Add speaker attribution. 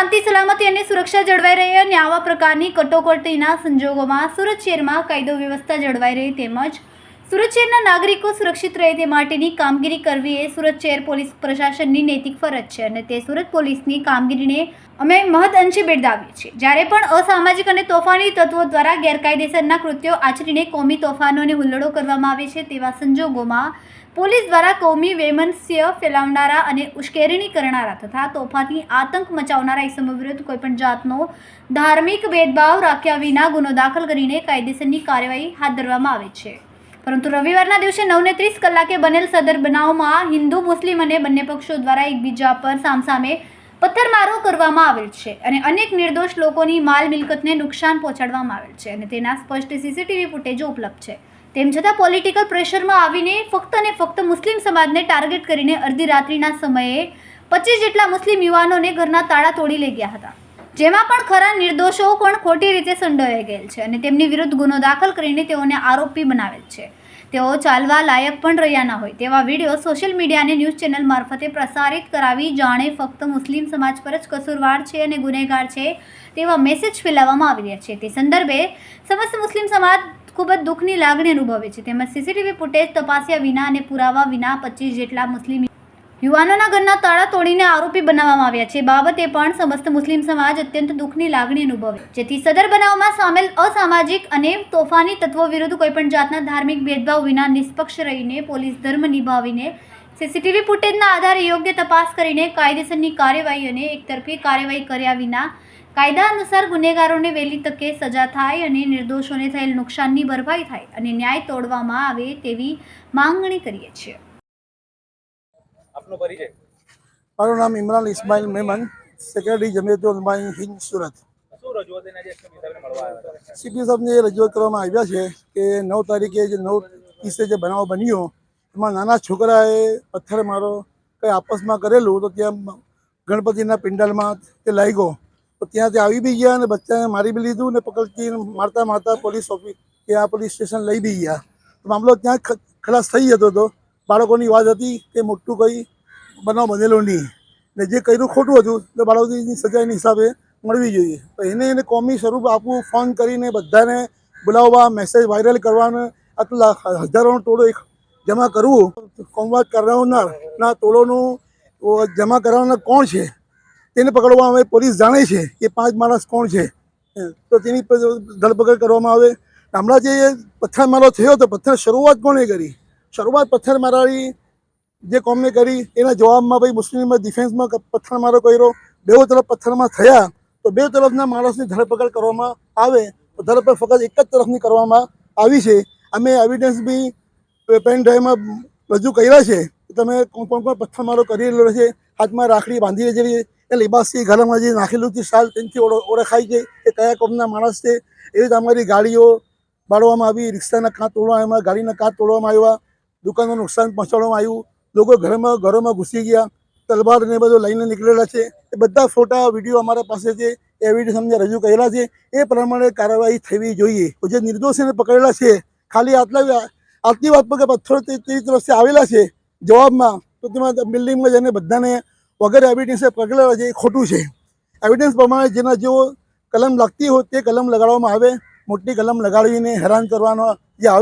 Speaker 1: શાંતિ સલામતી અને સુરક્ષા જળવાઈ રહે અને આવા પ્રકારની કટોકટીના સંજોગોમાં સુરત શહેરમાં કાયદો વ્યવસ્થા જળવાઈ રહે તેમજ સુરત શહેરના નાગરિકો સુરક્ષિત રહે તે માટેની કામગીરી કરવી એ સુરત શહેર પોલીસ પ્રશાસનની નૈતિક ફરજ છે અને તે સુરત પોલીસની કામગીરીને અમે મહદઅંશે બિરદાવીએ છીએ। જ્યારે પણ અસામાજિક અને તોફાની તત્વો દ્વારા ગેરકાયદેસરના કૃત્યો આચરીને કોમી તોફાનો અને હુલ્લડો કરવામાં આવે છે તેવા સંજોગોમાં પોલીસ દ્વારા કોમી વૈમનસ્ય ફેલાવનારા અને ઉશ્કેરણી કરનારા તથા તોફાની આતંક મચાવનારા ઇસમો વિરુદ્ધ કોઈપણ જાતનો ધાર્મિક ભેદભાવ રાખ્યા વિના ગુનો દાખલ કરીને કાયદેસરની કાર્યવાહી હાથ ધરવામાં આવે છે। પરંતુ રવિવારના દિવસે 9:30 કલાકે બનેલ સદર બનાવમાં હિન્દુ મુસ્લિમ અને બંને પક્ષો દ્વારા એકબીજા પર સામસામે પથ્થરમારો કરવામાં આવેલ છે અને અનેક નિર્દોષ લોકોની માલ મિલકતને નુકસાન પહોંચાડવામાં આવેલ છે અને તેના સ્પષ્ટ સીસીટીવી ફૂટેજો ઉપલબ્ધ છે। તેમ છતાં પોલિટિકલ પ્રેશરમાં આવીને ફક્ત અને ફક્ત મુસ્લિમ સમાજને ટાર્ગેટ કરીને અડધી રાત્રિના સમયે 25 જેટલા મુસ્લિમ યુવાનોને ઘરના તાળા તોડી લઈ ગયા હતા, જેમાં પણ ખરા નિર્દોષો પણ ખોટી રીતે સંડોવાઈ ગયેલ છે અને તેમની વિરુદ્ધ ગુનો દાખલ કરીને તેઓને આરોપી બનાવેલ છે। તેઓ ચાલવા લાયક પણ રહ્યા ન હોય તેવા વિડીયો સોશિયલ મીડિયા અને ન્યૂઝ ચેનલ મારફતે પ્રસારિત કરાવી જાણે ફક્ત મુસ્લિમ સમાજ પર જ કસૂરવાર છે અને ગુનેગાર છે તેવા મેસેજ ફેલાવવામાં આવી રહ્યા છે। તે સંદર્ભે સમસ્ત મુસ્લિમ સમાજ ખૂબ જ દુઃખની લાગણી અનુભવે છે તેમજ સીસીટીવી ફૂટેજ તપાસ્યા વિના અને પુરાવા વિના 25 જેટલા મુસ્લિમ યુવાનોના ઘરના તાળા તોડીને આરોપી બનાવવામાં આવ્યા છે। બાબતે પણ સમસ્ત મુસ્લિમ સમાજ અત્યંત દુઃખની લાગણી અનુભવે જેથી સદર બનાવમાં સામેલ અસામાજિક અને તોફાની તત્વો વિરુદ્ધ કોઈપણ જાતના ધાર્મિક ભેદભાવ વિના નિષ્પક્ષ રહીને પોલીસ ધર્મ નિભાવીને સીસીટીવી ફૂટેજના આધારે યોગ્ય તપાસ કરીને કાયદેસરની કાર્યવાહી અને એકતરફી કાર્યવાહી કર્યા વિના કાયદા અનુસાર ગુનેગારોને વહેલી તકે સજા થાય અને નિર્દોષોને થયેલ નુકસાનની ભરપાઈ થાય અને ન્યાય તોડવામાં આવે તેવી માંગણી કરીએ છીએ।
Speaker 2: આપનો પરિચય?
Speaker 3: મારું નામ ઇમરાન ઇસ્માઇલ મેમન, સેક્રેટરી જમિયત ઉલમા હિન્દ સુરત।
Speaker 2: શું રજૂઆત એને આજે સીપી સાહેબને મળવા આવ્યા હતા?
Speaker 3: સીપી સાહેબને રજૂઆત કરવામાં આવ્યા છે કે 9 તારીખે જે 9:30 જે બનાવ બન્યો એમાં નાના છોકરાએ પથ્થરમારો કંઈ આપસમાં કરેલું તો ત્યાં ગણપતિના પિંડાલમાં તે લાગ્યો તો ત્યાં તે આવી બી ગયા અને બચ્ચાને મારી બી લીધું ને પકડતી મારતા મારતા પોલીસ ઓફિસ ત્યાં પોલીસ સ્ટેશન લઈ બી ગયા। મામલો ત્યાં ખલાસ થઈ જતો હતો। બાળકોની વાત હતી કે મોટું કંઈ બનાવ બનેલો નહીં ને જે કર્યું ખોટું હતું તો બાળકોની સજાની હિસાબે મળવી જોઈએ। તો એને કોમી સ્વરૂપ આપવું, ફોન કરીને બધાને બોલાવવા, મેસેજ વાયરલ કરવાનો, આટલા હજારોનો ટોળો જમા કરવું, કોમવાદ કરનારના ટોળોનું જમા કરવાના કોણ છે તેને પકડવામાં આવે। પોલીસ જાણે છે કે 5 માણસ કોણ છે તો તેની ધરપકડ કરવામાં આવે। હમણાં જે પથ્થરમારો થયો તો પથ્થર શરૂઆત કોણે કરી? શરૂઆત પથ્થરમારાની જે કોમે કરી એના જવાબમાં ભાઈ મુસ્લિમ ડિફેન્સમાં પથ્થરમારો કર્યો, બેઉ તરફ પથ્થરમાર થયા તો બે તરફના માણસની ધરપકડ કરવામાં આવે તો ધરપકડ ફક્ત એક જ તરફની કરવામાં આવી છે। અમે એવિડન્સ બી પેન ડ્રાઈવમાં રજૂ કર્યા છે કે તમે કોણ કોણ પથ્થરમારો કરેલો છે, હાથમાં રાખડી બાંધી રહેલી છે, એ લિબાસથી ઘરમાં જે નાખેલું છે શાલ તેનાથી ઓળખાય છે એ કયા કોમના માણસ છે। એવી રીતે અમારી ગાડીઓ બાળવામાં આવી, રિક્ષાના કાચ તોડવામાં આવ્યા, ગાડીના કાચ તોડવામાં આવ્યા, દુકાનનું નુકસાન પહોંચાડવામાં આવ્યું, લોકો ઘરોમાં ઘૂસી ગયા, તલવાર ને બધું લઈને નીકળેલા છે। એ બધા ફોટા વિડીયો અમારા પાસે છે, એવિડન્સ અમને રજૂ કરેલા છે। એ પ્રમાણે કાર્યવાહી થવી જોઈએ। જે નિર્દોષીને પકડેલા છે ખાલી આટલી વાત પર કે પથ્થરો તે તરફથી આવેલા છે જવાબમાં તો તેમાં બિલ્ડિંગમાં જઈને બધાને વગર એવિડન્સે પકડેલા છે એ ખોટું છે। એવિડન્સ પ્રમાણે જેના જેવો કલમ લાગતી હોય તે કલમ લગાડવામાં આવે। મોટી કલમ લગાડીને હેરાન કરવાનો જે આવે